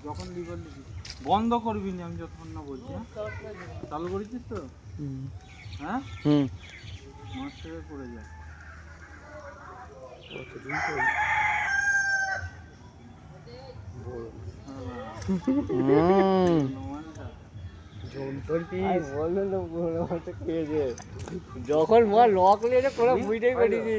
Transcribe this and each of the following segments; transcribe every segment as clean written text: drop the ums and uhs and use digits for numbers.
যখন লিভার বন্ধ করবি না, আমি যতক্ষণ না বলছি। চালু করেছিস তো? হ্যাঁ মাছ থেকে পড়ে যায়। যখন মা লক নিয়ে কোনো বুঝতেই পারিনি।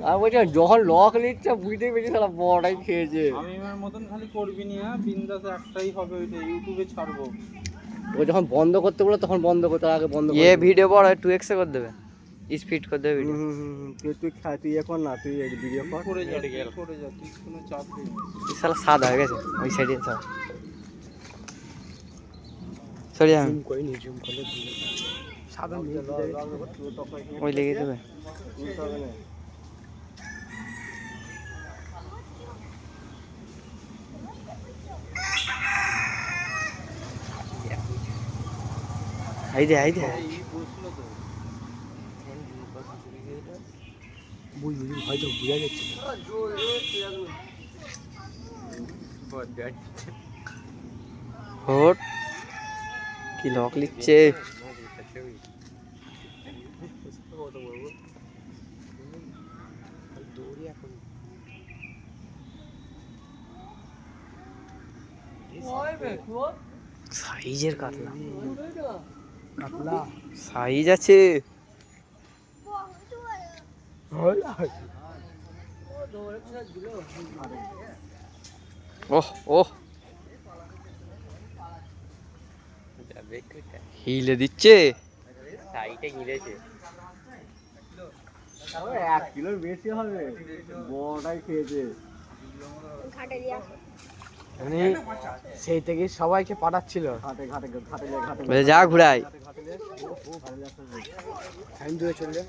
আর বলছি যখন লক নিচ্ছে বুঝতেই পেরেছি সারা বড়টাই খেয়েছে। আমি আমার মতন খালি করবি না, বিন্দাস একটাই হবে, ওইটা ইউটিউবে ছাড়বো। ও যখন বন্ধ করতে বলে তখন বন্ধ করতে, আগে বন্ধ করে ভিডিও বড় 2x এ করে দেবে, স্পিড করে দেবে ভিডিও। তুই এখন না, তুই ভিডিও করে যা তুই কোনো চাপ নেই। শালা সাদা হয়ে গেছে ওই সাইডে সব। সরি আমি জুম করলে সাদা ওই লেগে যাবে। আই দে বুঝলি হয়তো বুঝা যাচ্ছে। হোট কি লক লিখছে। সাইজের কাতলা সাইজ আছে। ওহ ওহ হিলে দিচ্ছে। সাইটা গিলেছে 1 কিলোর বেশি হবে, বড়টাই খেয়েছে। মানে সেই থেকে সবাইকে পাঠাচ্ছিল ঘাটে যা ঘুরাই চললে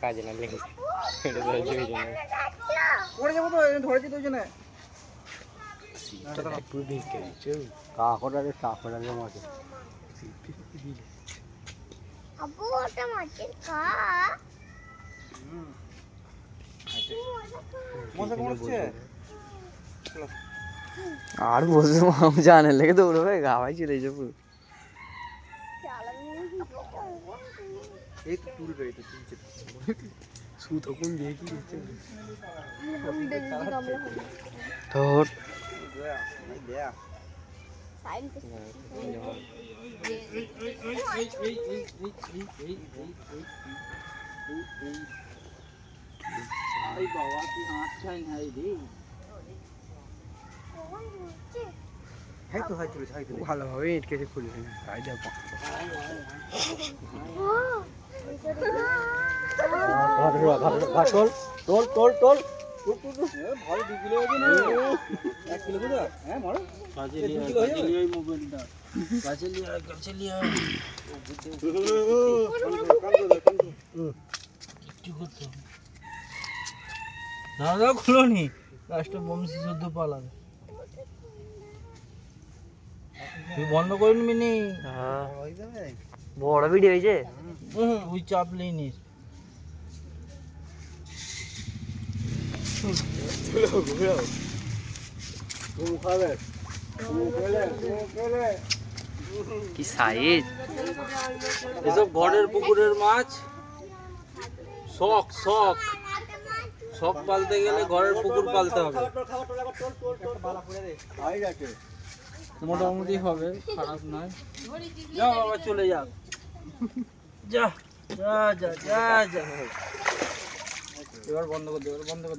কাজে না লেগে পড়ে যাবো তো, ধরেছি তো ওই জন্য। কাকড়ারে মাছ আব্বু ওটা মাছের খা মজা করছে। আর বসে জানে লেগে দৌড়বে গাওয়াই চলে যাবো। এই তো তুলবে, এই তো তুলছে সু তখন দেখি তোর বাবা তুই হাঁটছাই নাই রে। ভালোভাবে এটকেছে খুলবে ভালো 2 কিলো আছে না, 1 কিলো করে। হ্যাঁ মারো কাছে নিয়ে এই মোবাইলটা কাছে নিয়ে দাদা খুলো নি, লাস্টে বমসি শুদ্ধ পালাবে। তুই বন্ধ করে নিবি নি। বড় ভিডিও হয়েছে। ওই চাপ নিস। কি সাইজ। এসব ঘরের পুকুরের মাছ। শখ শখ শখ পালতে গেলে ঘরের পুকুর পালতে হবে। মোটামুটি হবে, খারাপ নয়। যা বাবা চলে যা, যা যা যা যা যা। এবার বন্ধ করে দে, এবার বন্ধ করে দে।